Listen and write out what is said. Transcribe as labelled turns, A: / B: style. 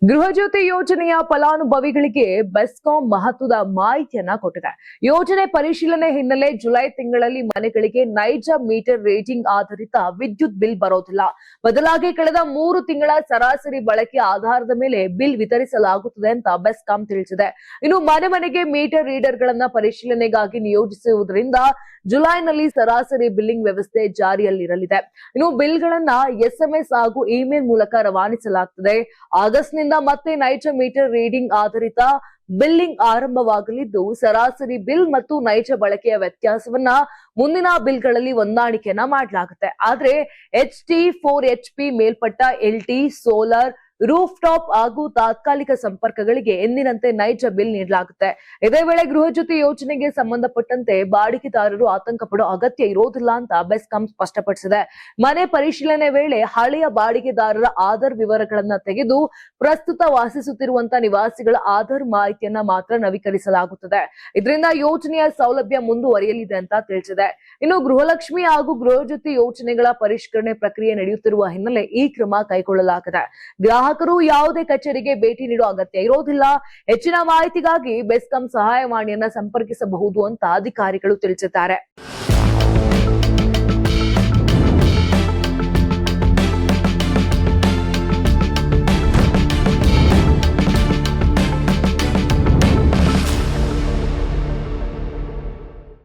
A: ಗೃಹಜ್ಯೋತಿ ಯೋಜನೆಯ ಫಲಾನುಭವಿಗಳಿಗೆ ಬೆಸ್ಕಾಂ ಮಹತ್ವದ ಮಾಹಿತಿಯನ್ನ ಕೊಟ್ಟಿದೆ. ಯೋಜನೆ ಪರಿಶೀಲನೆ ಹಿನ್ನೆಲೆ ಜುಲೈ ತಿಂಗಳಲ್ಲಿ ಮನೆಗಳಿಗೆ ನೈಜ ಮೀಟರ್ ರೀಡಿಂಗ್ ಆಧಾರಿತ ವಿದ್ಯುತ್ ಬಿಲ್ ಬರೋದಿಲ್ಲ. ಬದಲಾಗಿ ಕಳೆದ 3 ತಿಂಗಳ ಸರಾಸರಿ ಬಳಕೆಯ ಆಧಾರದ ಮೇಲೆ ಬಿಲ್ ವಿತರಿಸಲಾಗುತ್ತದೆ ಅಂತ ಬೆಸ್ಕಾಂ ತಿಳಿಸಿದೆ. ಇನ್ನು ಮನೆ ಮನೆಗೆ ಮೀಟರ್ ರೀಡರ್ ಗಳನ್ನ ಪರಿಶೀಲನೆಗಾಗಿ ನಿಯೋಜಿಸುವುದರಿಂದ ಜುಲೈನಲ್ಲಿ ಸರಾಸರಿ ಬಿಲ್ಲಿಂಗ್ ವ್ಯವಸ್ಥೆ ಜಾರಿಯಲ್ಲಿರಲಿದೆ. ಇನ್ನು ಬಿಲ್ಗಳನ್ನ SMS ಹಾಗೂ ಇಮೇಲ್ ಮೂಲಕ ರವಾನಿಸಲಾಗುತ್ತದೆ. ಆಗಸ್ಟ್ನಿಂದ ಮತ್ತೆ ನೈಜ ಮೀಟರ್ ರೀಡಿಂಗ್ ಆಧಾರಿತ ಬಿಲ್ಲಿಂಗ್ ಆರಂಭವಾಗಲಿದ್ದು, ಸರಾಸರಿ ಬಿಲ್ ಮತ್ತು ನೈಜ ಬಳಕೆಯ ವ್ಯತ್ಯಾಸವನ್ನ ಮುಂದಿನ ಬಿಲ್ಗಳಲ್ಲಿ ಹೊಂದಾಣಿಕೆಯನ್ನ ಮಾಡಲಾಗುತ್ತೆ. ಆದ್ರೆ HT 4HP ಮೇಲ್ಪಟ್ಟ LT, ಸೋಲಾರ್, ರೂಫ್ ಟಾಪ್ ಹಾಗೂ ತಾತ್ಕಾಲಿಕ ಸಂಪರ್ಕಗಳಿಗೆ ಎಂದಿನಂತೆ ನೈಜ ಬಿಲ್ ನೀಡಲಾಗುತ್ತೆ. ಇದೇ ವೇಳೆ ಗೃಹಜ್ಯೋತಿ ಯೋಜನೆಗೆ ಸಂಬಂಧಪಟ್ಟಂತೆ ಬಾಡಿಗೆದಾರರು ಆತಂಕ ಪಡೋ ಅಗತ್ಯ ಇರೋದಿಲ್ಲ ಅಂತ ಬೆಸ್ಕಾಂ ಸ್ಪಷ್ಟಪಡಿಸಿದೆ. ಮನೆ ಪರಿಶೀಲನೆ ವೇಳೆ ಹಳೆಯ ಬಾಡಿಗೆದಾರರ ಆಧಾರ್ ವಿವರಗಳನ್ನ ತೆಗೆದು ಪ್ರಸ್ತುತ ವಾಸಿಸುತ್ತಿರುವಂತಹ ನಿವಾಸಿಗಳ ಆಧಾರ್ ಮಾಹಿತಿಯನ್ನ ಮಾತ್ರ ನವೀಕರಿಸಲಾಗುತ್ತದೆ. ಇದರಿಂದ ಯೋಜನೆಯ ಸೌಲಭ್ಯ ಮುಂದುವರಿಯಲಿದೆ ಅಂತ ತಿಳಿಸಿದೆ. ಇನ್ನು ಗೃಹಲಕ್ಷ್ಮಿ ಹಾಗೂ ಗೃಹಜ್ಯೋತಿ ಯೋಜನೆಗಳ ಪರಿಷ್ಕರಣೆ ಪ್ರಕ್ರಿಯೆ ನಡೆಯುತ್ತಿರುವ ಹಿನ್ನೆಲೆ ಈ ಕ್ರಮ ಕೈಗೊಳ್ಳಲಾಗಿದೆ. ಗ್ರಾಹಕರು ಯಾವುದೇ ಕಚೇರಿಗೆ ಭೇಟಿ ನೀಡುವ ಅಗತ್ಯ ಇರೋದಿಲ್ಲ. ಹೆಚ್ಚಿನ ಮಾಹಿತಿಗಾಗಿ ಬೆಸ್ಕಾಂ ಸಹಾಯವಾಣಿಯನ್ನ ಸಂಪರ್ಕಿಸಬಹುದು ಅಂತ ಅಧಿಕಾರಿಗಳು ತಿಳಿಸಿದ್ದಾರೆ.